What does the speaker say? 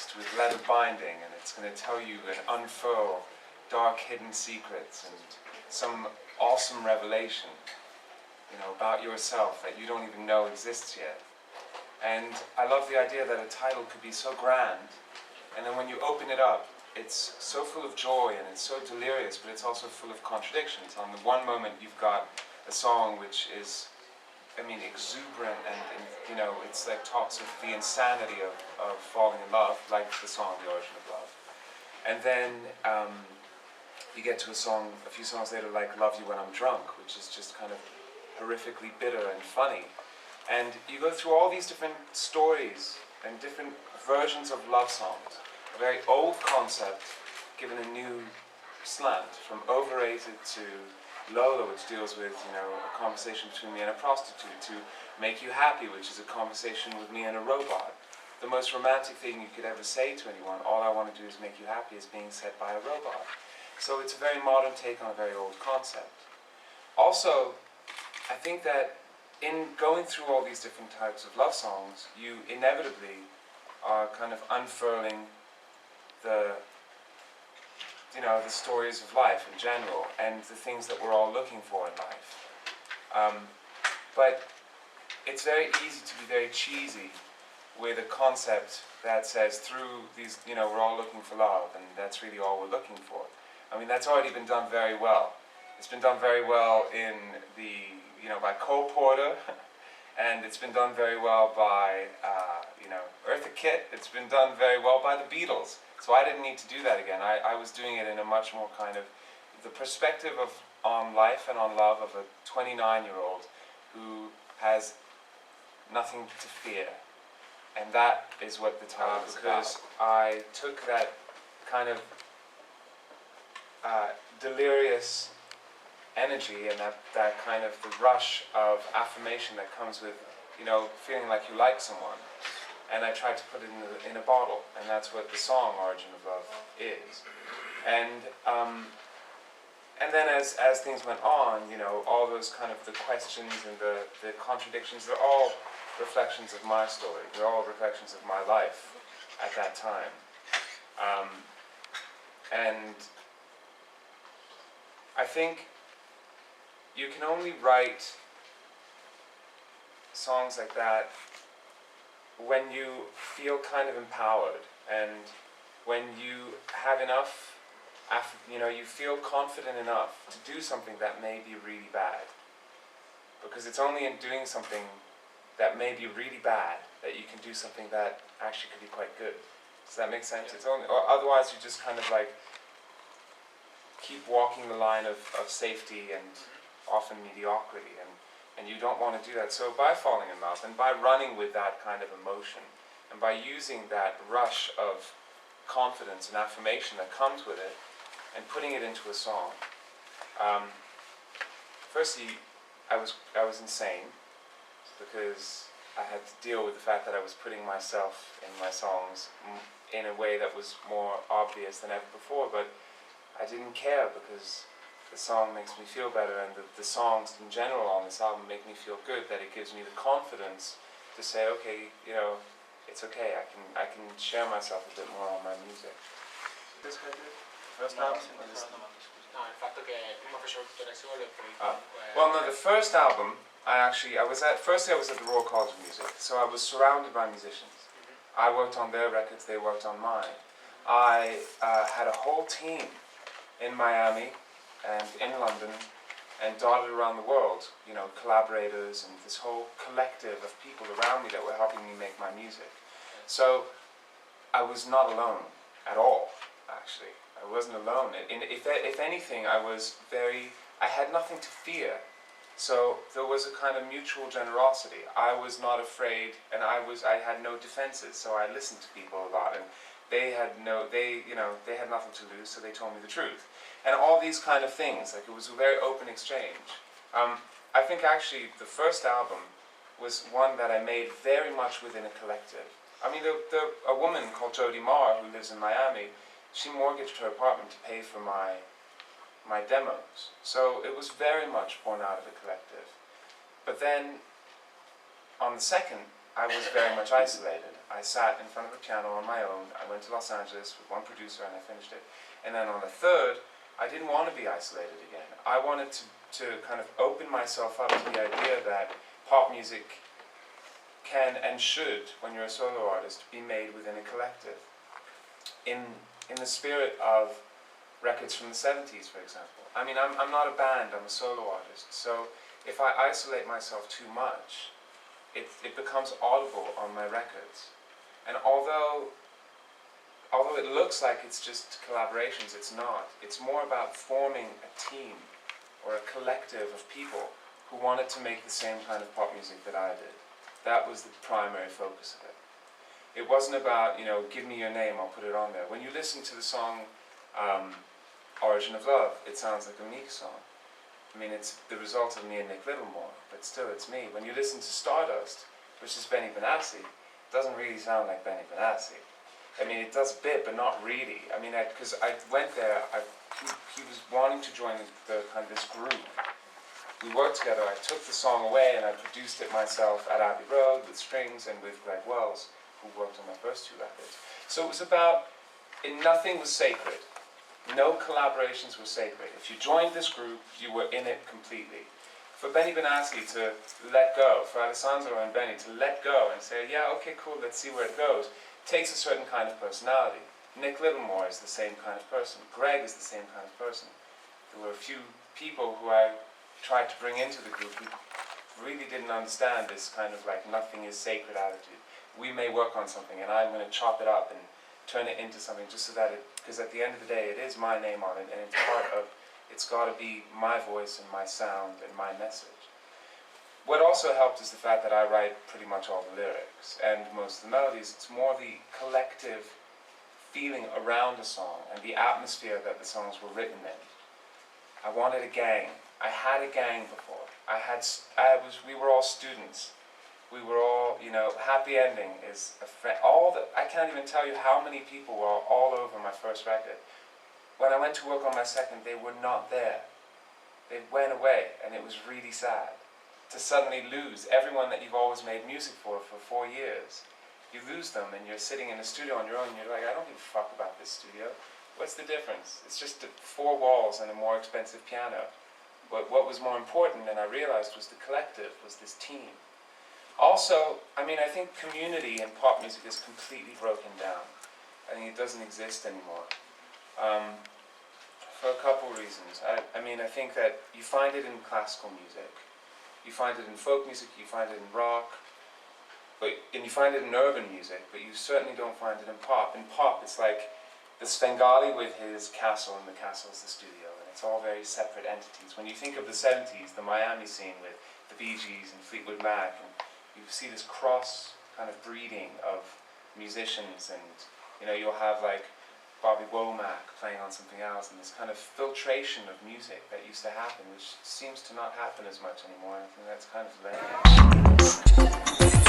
text with leather binding, and it's going to tell you and unfurl dark hidden secrets and some awesome revelation, you know, about yourself that you don't even know exists yet. And I love the idea that a title could be so grand, and then when you open it up, it's so full of joy and it's so delirious, but it's also full of contradictions. On the one moment you've got a song which is, I mean, exuberant and you know, it's like talks of the insanity of falling in love, like the song The Origin of Love. And then you get to a song, a few songs later, like Love You When I'm Drunk, which is just kind of horrifically bitter and funny. And you go through all these different stories and different versions of love songs. A very old concept given a new slant, from Overrated to Lola, which deals with, you know, a conversation between me and a prostitute, to Make You Happy, which is a conversation with me and a robot. The most romantic thing you could ever say to anyone, all I want to do is make you happy, is being said by a robot. So it's a very modern take on a very old concept. Also, I think that in going through all these different types of love songs, you inevitably are kind of unfurling the, you know, the stories of life in general and the things that we're all looking for in life. But it's very easy to be very cheesy with a concept that says through these, you know, we're all looking for love and that's really all we're looking for. I mean, that's already been done very well. It's been done very well in the, you know, by Cole Porter, and it's been done very well by, you know, Eartha Kitt. It's been done very well by the Beatles. So I didn't need to do that again. I was doing it in a much more kind of, the perspective of on life and on love of a 29-year-old who has nothing to fear. And that is what the title is about. Because I took that kind of delirious energy and that kind of the rush of affirmation that comes with, you know, feeling like you like someone, and I tried to put it in a bottle, and that's what the song Origin of Love is. And then as things went on, you know, all those kind of the questions and the contradictions, they're all reflections of my story. They're all reflections of my life at that time. And I think you can only write songs like that when you feel kind of empowered and when you have enough, you know, you feel confident enough to do something that may be really bad. Because it's only in doing something that may be really bad that you can do something that actually could be quite good. Does that make sense? It's only, or otherwise you just kind of like keep walking the line of safety and often mediocrity, and you don't want to do that. So by falling in love and by running with that kind of emotion and by using that rush of confidence and affirmation that comes with it and putting it into a song, firstly I was insane because I had to deal with the fact that I was putting myself in my songs in a way that was more obvious than ever before, but I didn't care because the song makes me feel better, and the songs in general on this album make me feel good, that it gives me the confidence to say, okay, you know, it's okay, I can share myself a bit more on my music. This guy did? First album? No, il fatto che prima facevo tutto da solo e poi well, no, the first album, firstly I was at the Royal College of Music, so I was surrounded by musicians. I worked on their records, they worked on mine. I had a whole team in Miami and in London and dotted around the world, you know, collaborators and this whole collective of people around me that were helping me make my music. So I was not alone at all, actually. I wasn't alone. If anything, I had nothing to fear. So there was a kind of mutual generosity. I was not afraid, and I had no defenses, so I listened to people a lot, and they had nothing to lose, so they told me the truth. And all these kind of things, like it was a very open exchange. I think actually the first album was one that I made very much within a collective. I mean, a woman called Jody Marr, who lives in Miami, she mortgaged her apartment to pay for my demos. So it was very much born out of a collective. But then, on the second I was very much isolated. I sat in front of a piano on my own. I went to Los Angeles with one producer and I finished it. And then on the third, I didn't want to be isolated again. I wanted to kind of open myself up to the idea that pop music can and should, when you're a solo artist, be made within a collective. In the spirit of records from the 70s, for example. I mean, I'm not a band, I'm a solo artist. So if I isolate myself too much, it becomes audible on my records. And although it looks like it's just collaborations, it's not. It's more about forming a team or a collective of people who wanted to make the same kind of pop music that I did. That was the primary focus of it. It wasn't about, you know, give me your name, I'll put it on there. When you listen to the song Origin of Love, it sounds like a Mika song. I mean, it's the result of me and Nick Littlemore, but still it's me. When you listen to Stardust, which is Benny Benassi, it doesn't really sound like Benny Benassi. I mean, it does a bit, but not really. I mean, because I went there, he was wanting to join the kind of this group. We worked together, I took the song away and I produced it myself at Abbey Road with strings and with Greg Wells, who worked on my first two records. So it was about, nothing was sacred. No collaborations were sacred. If you joined this group, you were in it completely. For Benny Benassi to let go, for Alessandro and Benny to let go and say, yeah, okay, cool, let's see where it goes, takes a certain kind of personality. Nick Littlemore is the same kind of person. Greg is the same kind of person. There were a few people who I tried to bring into the group who really didn't understand this kind of like nothing is sacred attitude. We may work on something and I'm going to chop it up and turn it into something just so that because at the end of the day it is my name on it and it's part of, it's got to be my voice and my sound and my message. What also helped is the fact that I write pretty much all the lyrics and most of the melodies. It's more the collective feeling around a song and the atmosphere that the songs were written in. I wanted a gang. I had a gang before. We were all students. We were all, you know, Happy Ending is a friend. I can't even tell you how many people were all over my first record. When I went to work on my second, they were not there. They went away, and it was really sad to suddenly lose everyone that you've always made music for 4 years. You lose them, and you're sitting in a studio on your own, and you're like, I don't give a fuck about this studio. What's the difference? It's just 4 walls and a more expensive piano. But what was more important, and I realized, was the collective, was this team. Also, I mean, I think community in pop music is completely broken down. I think it doesn't exist anymore. For a couple reasons. I mean, I think that you find it in classical music. You find it in folk music, you find it in rock, and you find it in urban music, but you certainly don't find it in pop. In pop, it's like the Svengali with his castle, and the castle is the studio, and it's all very separate entities. When you think of the 70s, the Miami scene with the Bee Gees and Fleetwood Mac, and you see this cross kind of breeding of musicians, and you know, you'll have like Bobby Womack playing on something else, and this kind of filtration of music that used to happen, which seems to not happen as much anymore. I think that's kind of lame.